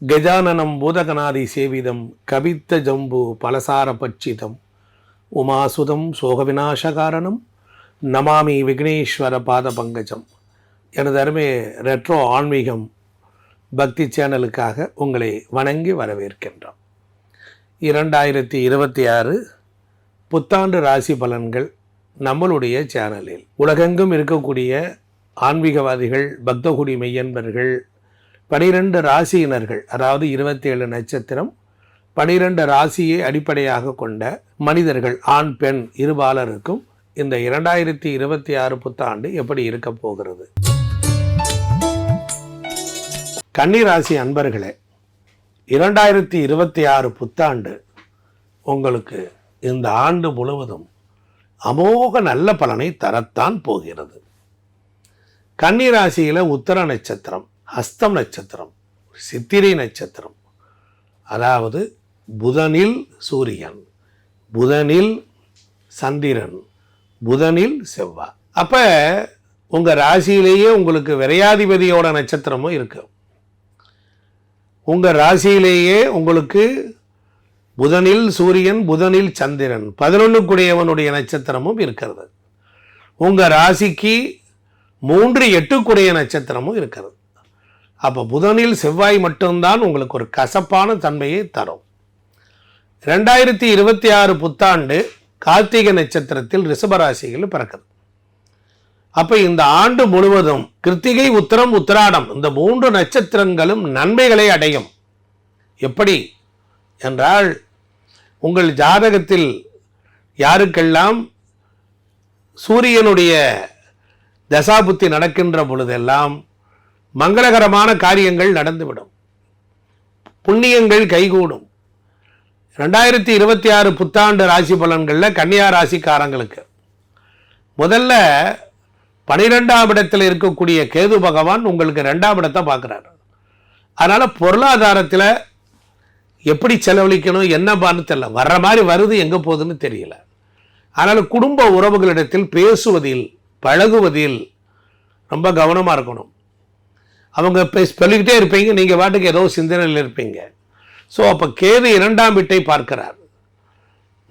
கஜானனம் பூதகநாதி சேவிதம் கவித்த ஜம்பு பலசார பட்சிதம் உமாசுதம் சோகவிநாசகாரணம் நமாமி விக்னேஸ்வர பாத பங்கஜம். எனது அருமை ரெட்ரோ ஆன்மீகம் பக்தி சேனலுக்காக உங்களை வணங்கி வரவேற்கின்றோம். 2026 புத்தாண்டு ராசி பலன்கள் நம்மளுடைய சேனலில் உலகெங்கும் இருக்கக்கூடிய ஆன்மீகவாதிகள், பக்தகுடி மெய்யன்பர்கள், 12 ராசியினர்கள், அதாவது 27 நட்சத்திரம், 12 ராசியை அடிப்படையாக கொண்ட மனிதர்கள், ஆண் பெண் இருபாலருக்கும் இந்த 2026 புத்தாண்டு எப்படி இருக்க போகிறது? கன்னிராசி அன்பர்களே, 2026 புத்தாண்டு உங்களுக்கு இந்த ஆண்டு முழுவதும் அமோக நல்ல பலனை தரத்தான் போகிறது. கன்னிராசியில் உத்தர நட்சத்திரம், ஹஸ்தம் நட்சத்திரம், சித்திரை நட்சத்திரம், அதாவது புதனில் சூரியன், புதனில் சந்திரன், புதனில் செவ்வாய். அப்போ உங்கள் ராசியிலேயே உங்களுக்கு விரையாதிபதியோட நட்சத்திரமும் இருக்கு. உங்கள் ராசியிலேயே உங்களுக்கு புதனில் சூரியன், புதனில் சந்திரன், 11 நட்சத்திரமும் இருக்கிறது. உங்கள் ராசிக்கு 3-8 நட்சத்திரமும் இருக்கிறது. அப்போ புதனில் செவ்வாய் மட்டும்தான் உங்களுக்கு ஒரு கசப்பான தன்மையை தரும். 2026 புத்தாண்டு கார்த்திகை நட்சத்திரத்தில் ரிஷபராசியில் பிறக்குது. அப்போ இந்த ஆண்டு முழுவதும் கிருத்திகை, உத்திரம், உத்திராடம் இந்த 3 நட்சத்திரங்களும் நன்மைகளை அடையும். எப்படி என்றால், உங்கள் ஜாதகத்தில் யாருக்கெல்லாம் சூரியனுடைய தசாபுத்தி நடக்கின்ற பொழுதெல்லாம் மங்களகரமான காரியங்கள் நடந்துவிடும், புண்ணியங்கள் கைகூடும். 2026 புத்தாண்டு ராசி பலன்களில் கன்னியா ராசிக்காரங்களுக்கு முதல்ல 12ஆம் இடத்தில் இருக்கக்கூடிய கேது பகவான் உங்களுக்கு 2ஆம் இடத்தை பார்க்குறாரு. அதனால் பொருளாதாரத்தில் எப்படி செலவழிக்கணும், என்ன பான்னு தெரியல, வர்ற மாதிரி வருது, எங்கே போகுதுன்னு தெரியல. அதனால் குடும்ப உறவுகளிடத்தில் பேசுவதில், பழகுவதில் ரொம்ப கவனமாக இருக்கணும். அவங்க சொல்லிக்கிட்டே இருப்பீங்க, நீங்கள் பாட்டுக்கு ஏதோ சிந்தனையில் இருப்பீங்க. ஸோ அப்போ கேது 2ஆம் வீட்டை பார்க்கிறார்,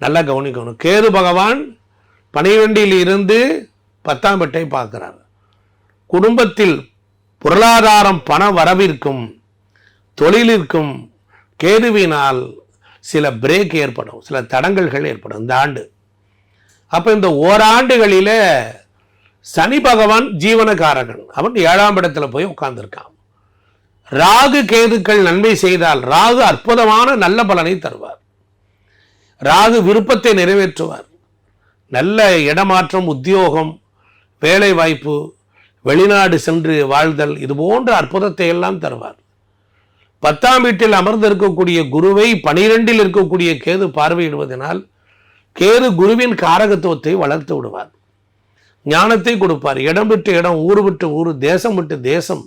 நல்லா கவனிக்கணும். கேது பகவான் 12இல் இருந்து 10ஆம் வீட்டை பார்க்கிறார். குடும்பத்தில் பொருளாதாரம், பண வரவிற்கும் தொழிலிற்கும் கேதுவினால் சில பிரேக் ஏற்படும், சில தடங்கல்கள் ஏற்படும் இந்த ஆண்டு. அப்போ இந்த ஓராண்டுகளில் சனி பகவான் ஜீவனகாரகன், அவன் 7ஆம் இடத்துல போய் உட்கார்ந்துருக்கான். ராகு கேதுக்கள் நன்மை செய்தால் ராகு அற்புதமான நல்ல பலனை தருவார். ராகு விருப்பத்தை நிறைவேற்றுவார். நல்ல இடமாற்றம், உத்தியோகம், வேலை வாய்ப்பு, வெளிநாடு சென்று வாழ்தல், இது போன்ற அற்புதத்தை எல்லாம் தருவார். 10ஆம் வீட்டில் அமர்ந்திருக்கக்கூடிய குருவை 12இல் இருக்கக்கூடிய கேது பார்வையிடுவதனால் கேது குருவின் காரகத்துவத்தை வளர்த்து விடுவார். ஞானத்தை கொடுப்பார். இடம் விட்டு இடம், ஊர் விட்டு ஊர், தேசம் விட்டு தேசம்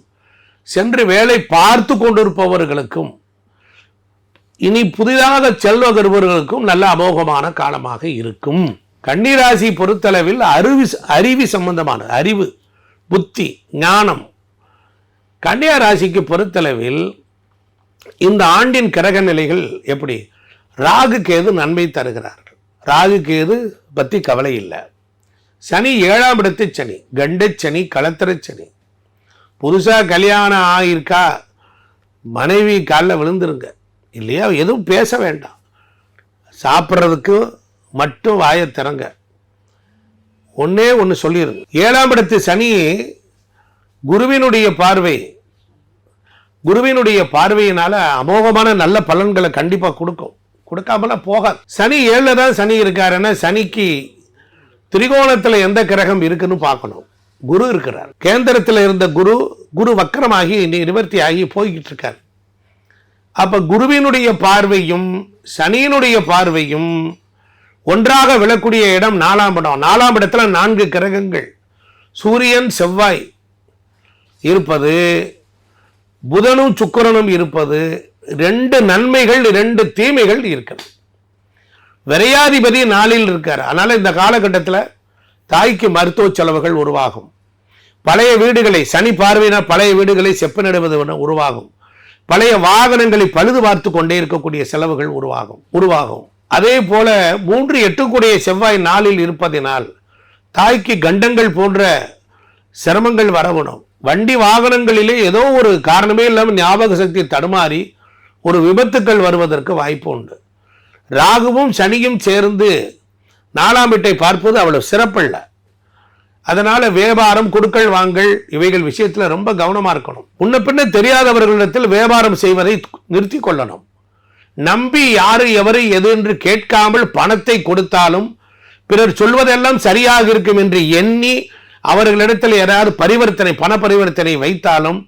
சென்று வேலை பார்த்து கொண்டிருப்பவர்களுக்கும் இனி புதிதாக செல்வ வருபவர்களுக்கும் நல்ல அமோகமான காலமாக இருக்கும். கன்னிராசி பொறுத்தளவில் அறிவு சம்பந்தமான அறிவு, புத்தி, ஞானம். கன்னியா ராசிக்கு பொறுத்தளவில் இந்த ஆண்டின் கிரக நிலைகள் எப்படி? ராகு கேது நன்மை தருகிறார்கள். ராகு கேது பற்றி கவலை இல்லை. சனி 7ஆம் இடத்து சனி, கண்டச்சனி, களத்திர சனி. புதுசாக கல்யாணம் ஆகியிருக்கா, மனைவி காலில் விழுந்துருங்க, இல்லையா? எதுவும் பேச வேண்டாம், சாப்பிட்றதுக்கு மட்டும் வாயை திறங்க. ஒன்றே ஒன்று சொல்லிடுங்க. 7ஆம் இடத்து சனி குருவினுடைய பார்வை, குருவினுடைய பார்வையினால அமோகமான நல்ல பலன்களை கண்டிப்பாக கொடுக்கும், கொடுக்காமலாம் போகாது. சனி 7ல் தான் சனி இருக்காருன்னா சனிக்கு திரிகோணத்தில் எந்த கிரகம் இருக்குன்னு பார்க்கணும். குரு இருக்கிறார். கேந்திரத்தில் இருந்த குரு வக்கரமாகி நிவர்த்தி ஆகி போய்கிட்டு இருக்கார். அப்போ குருவினுடைய பார்வையும் சனியினுடைய பார்வையும் ஒன்றாக விழக்கூடிய இடம் 4ஆம் இடம். 4ஆம் இடத்துல 4 கிரகங்கள், சூரியன், செவ்வாய் இருப்பது, புதனும் சுக்கிரனும் இருப்பது, 2 நன்மைகள் 2 தீமைகள் இருக்கிறது. விரையாதிபதி 4இல் இருக்கார். அதனால் இந்த காலகட்டத்தில் தாய்க்கு மருத்துவ செலவுகள் உருவாகும். பழைய வீடுகளை, சனி பார்வையினால் பழைய வீடுகளை செப்பனிடுவது உருவாகும். பழைய வாகனங்களை பழுது பார்த்து கொண்டே இருக்கக்கூடிய செலவுகள் உருவாகும். அதே போல 3-8 செவ்வாய் நாளில் இருப்பதினால் தாய்க்கு கண்டங்கள் போன்ற சிரமங்கள் வரணும். வண்டி வாகனங்களிலே ஏதோ ஒரு காரணமே இல்லாமல் ஞாபக சக்தி தடுமாறி ஒரு விபத்துக்கள் வருவதற்கு வாய்ப்பு உண்டு. ராகுவும் சனியும் சேர்ந்து 4ஆம் வீட்டை பார்ப்பது அவ்வளவு சிறப்பல்ல. அதனால வியாபாரம், கொடுக்கல் வாங்கல் இவைகள் விஷயத்தில் ரொம்ப கவனமாக இருக்கணும். முன்ன பின்ன தெரியாதவர்களிடத்தில் வியாபாரம் செய்வதை நிறுத்தி கொள்ளணும். நம்பி யாரு எவரு எது என்று கேட்காமல் பணத்தை கொடுத்தாலும் பிறர் சொல்வதெல்லாம் சரியாக இருக்கும் என்று எண்ணி அவர்களிடத்தில் யாராவது பண பரிவர்த்தனை வைத்தாலும்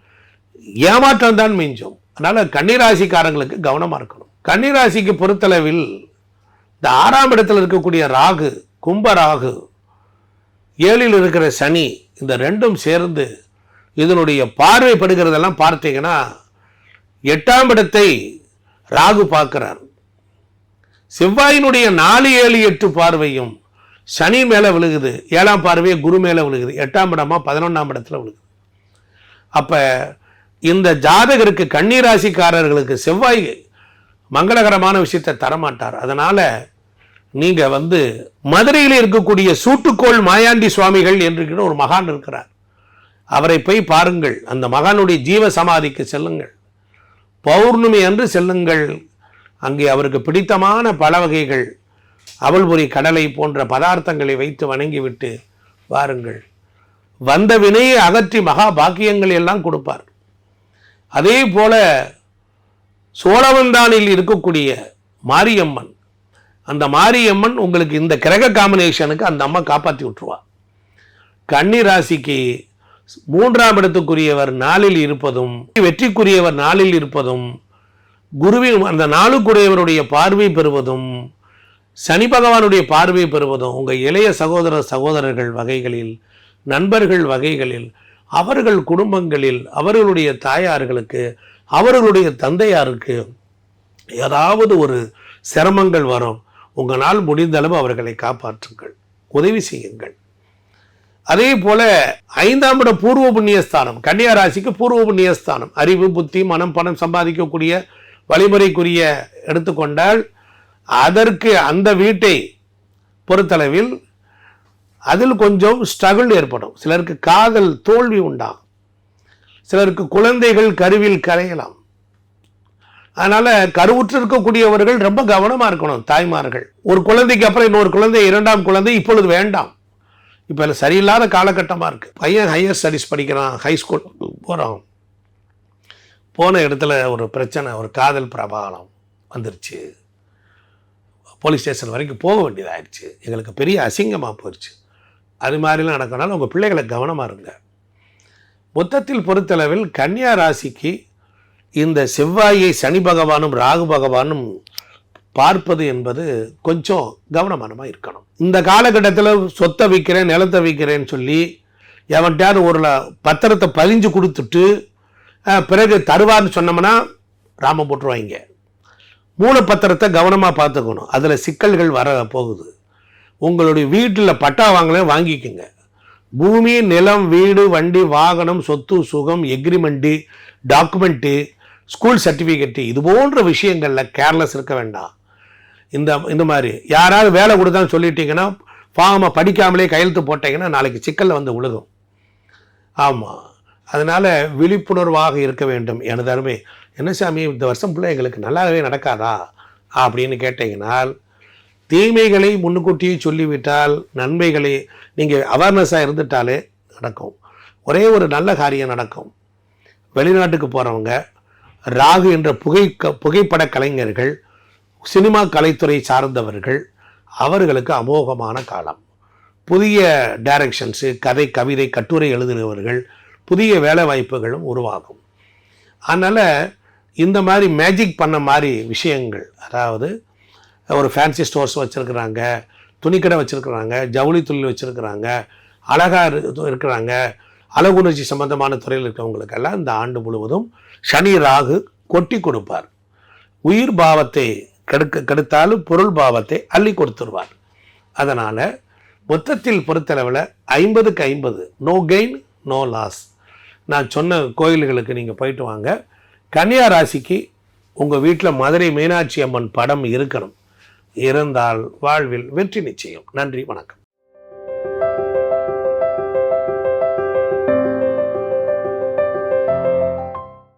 ஏமாற்றம் தான் மிஞ்சும். அதனால கன்னிராசிக்காரங்களுக்கு கவனமாக இருக்கணும். கன்னிராசிக்கு பொறுத்தளவில் இந்த 6ஆம் இடத்தில் இருக்கக்கூடிய ராகு, கும்ப ராகு, 7ல் இருக்கிற சனி, இந்த ரெண்டும் சேர்ந்து இதனுடைய பார்வைப்படுகிறதெல்லாம் பார்த்தீங்கன்னா 8ஆம் இடத்தை ராகு பார்க்கிறார். செவ்வாயினுடைய 4, 7, 8 பார்வையும் சனி மேலே விழுகுது. 7ஆம் பார்வையை குரு மேலே விழுகுது. 8ஆம் இடமா 11ஆம் இடத்துல விழுகுது. அப்போ இந்த ஜாதகருக்கு, கன்னிராசிக்காரர்களுக்கு செவ்வாய் மங்களகரமான விஷயத்தை தரமாட்டார். அதனால நீங்க மதுரையில் இருக்கக்கூடிய சூட்டுக்கோள் மாயாண்டி சுவாமிகள் என்று ஒரு மகான் இருக்கிறார். அவரை போய் பாருங்கள். அந்த மகானுடைய ஜீவ சமாதிக்கு செல்லுங்கள். பௌர்ணமி அன்று செல்லுங்கள். அங்கே அவருக்கு பிடித்தமான பல வகைகள், அவல்பொரி, கடலை போன்ற பதார்த்தங்களை வைத்து வணங்கிவிட்டு வாருங்கள். வந்த வினையை அகற்றி மகா பாக்கியங்கள் எல்லாம் கொடுப்பார். அதே போல சோழவந்தானில் இருக்கக்கூடிய மாரியம்மன், அந்த மாரியம்மன் உங்களுக்கு இந்த கிரக காம்பினேஷனுக்கு அந்த அம்மா காப்பாற்றி விட்டுருவா. கன்னி ராசிக்கு 3ஆம் இடத்துக்குரியவர் 4ல் இருப்பதும், வெற்றிக்குரியவர் 4ல் இருப்பதும், குருவின் அந்த 4க்குரியவருடைய பார்வை பெறுவதும், சனி பகவானுடைய பார்வை பெறுவதும் உங்கள் இளைய சகோதரர்கள் வகைகளில், நண்பர்கள் வகைகளில், அவர்கள் குடும்பங்களில், அவர்களுடைய தாயார்களுக்கு, அவர்களுடைய தந்தையாருக்கு ஏதாவது ஒரு சிரமங்கள் வரும். உங்களால் முடிந்த அளவு அவர்களை காப்பாற்றுங்கள், உதவி செய்யுங்கள். அதே போல 5ஆம் இடம் பூர்வ புண்ணியஸ்தானம். கன்னியா ராசிக்கு பூர்வ புண்ணியஸ்தானம், அறிவு, புத்தி, மனம், பணம் சம்பாதிக்கக்கூடிய வழிமுறைக்குரிய எடுத்துக்கொண்டால் அதற்கு அந்த வீட்டை பொறுத்தளவில் அதில் கொஞ்சம் ஸ்ட்ரகிள் ஏற்படும். சிலருக்கு காதல் தோல்வி உண்டாகும். சிலருக்கு குழந்தைகள் கருவில் கரையலாம். அதனால கருவுற்று இருக்கக்கூடியவர்கள் ரொம்ப கவனமாக இருக்கணும். தாய்மார்கள், ஒரு குழந்தைக்கு அப்புறம் இன்னொரு குழந்தை, 2ஆம் குழந்தை இப்பொழுது வேண்டாம். இப்போ சரியில்லாத காலகட்டமாக இருக்குது. பையன் ஹையர் ஸ்டடீஸ் படிக்கிறான், ஹை ஸ்கூல் போகிறான். போன இடத்துல ஒரு பிரச்சனை, ஒரு காதல் பிரபாகலம் வந்துருச்சு. போலீஸ் ஸ்டேஷன் வரைக்கும் போக வேண்டியதாகிடுச்சு. எங்களுக்கு பெரிய அசிங்கமாக போயிடுச்சு. அது மாதிரிலாம் நடக்கனால உங்கள் பிள்ளைகளை கவனமாக இருங்க. மொத்தத்தில் பொறுத்தளவில் கன்னியா ராசிக்கு இந்த செவ்வாயை சனி பகவானும் ராகு பகவானும் பார்ப்பது என்பது கொஞ்சம் கவனமானமாக இருக்கணும். இந்த காலகட்டத்தில் சொத்தை விற்கிறேன், நிலத்தை விற்கிறேன்னு சொல்லி எவன்ட்டார் ஒரு பத்திரத்தை பதிஞ்சு கொடுத்துட்டு பிறகு தருவார்னு சொன்னோம்னா ராம போட்டுருவாங்க. மூலப்பத்திரத்தை கவனமாக பார்த்துக்கணும். அதில் சிக்கல்கள் வர போகுது. உங்களுடைய வீட்டில் பட்டா வாங்கிக்கோங்க. பூமி, நிலம், வீடு, வண்டி, வாகனம், சொத்து, சுகம், எக்ரிமெண்ட்டு, டாக்குமெண்ட்டு, ஸ்கூல் சர்டிஃபிகேட்டு, இது போன்ற விஷயங்களில் கேர்லெஸ் இருக்க வேண்டாம். இந்த மாதிரி யாராவது வேலை கொடுத்தான்னு சொல்லிட்டீங்கன்னா, ஃபார்மை படிக்காமலே கையெழுத்து போட்டீங்கன்னா நாளைக்கு சிக்கலில் விழுகும். ஆமாம், அதனால் விழிப்புணர்வாக இருக்க வேண்டும். எனது அருமை, என்ன சாமி இந்த வருஷம் பிள்ளை எங்களுக்கு நல்லாவே நடக்காதா அப்படின்னு கேட்டீங்கன்னால், தீமைகளை முன்னுக்கூட்டியே சொல்லிவிட்டால் நன்மைகளை நீங்கள் அவேர்னஸாக இருந்துட்டாலே நடக்கும். ஒரே ஒரு நல்ல காரியம் நடக்கும். வெளிநாட்டுக்கு போகிறவங்க, ராகு என்ற புகைப்பட கலைஞர்கள், சினிமா கலைத்துறை சார்ந்தவர்கள், அவர்களுக்கு அமோகமான காலம். புதிய டைரக்ஷன்ஸு, கதை, கவிதை, கட்டுரை எழுதுகிறவர்கள், புதிய வேலை வாய்ப்புகளும் உருவாகும். அதனால் இந்த மாதிரி மேஜிக் பண்ண மாதிரி விஷயங்கள், அதாவது ஒரு ஃபேன்சி ஸ்டோர்ஸ் வச்சுருக்குறாங்க, துணிக்கடை வச்சுருக்குறாங்க, ஜவுளி தொழில் வச்சுருக்குறாங்க, அழகாக இருக்கிறாங்க, அழகுணர்ச்சி சம்பந்தமான துறையில் இருக்கிறவங்களுக்கெல்லாம் இந்த ஆண்டு முழுவதும் சனி ராகு கொட்டி கொடுப்பார். உயிர் பாவத்தை கெடுத்தாலும் பொருள் பாவத்தை அள்ளி கொடுத்துருவார். அதனால் மொத்தத்தில் பொறுத்தளவில் 50க்கு 50, நோ கெயின் நோ லாஸ். நான் சொன்ன கோயில்களுக்கு நீங்கள் போயிட்டு வாங்க. கன்னியா ராசிக்கு உங்கள் வீட்டில் மதுரை மீனாட்சி அம்மன் படம் இருக்கணும். இருந்தால் வாழ்வில் வெற்றி நிச்சயம். நன்றி, வணக்கம்.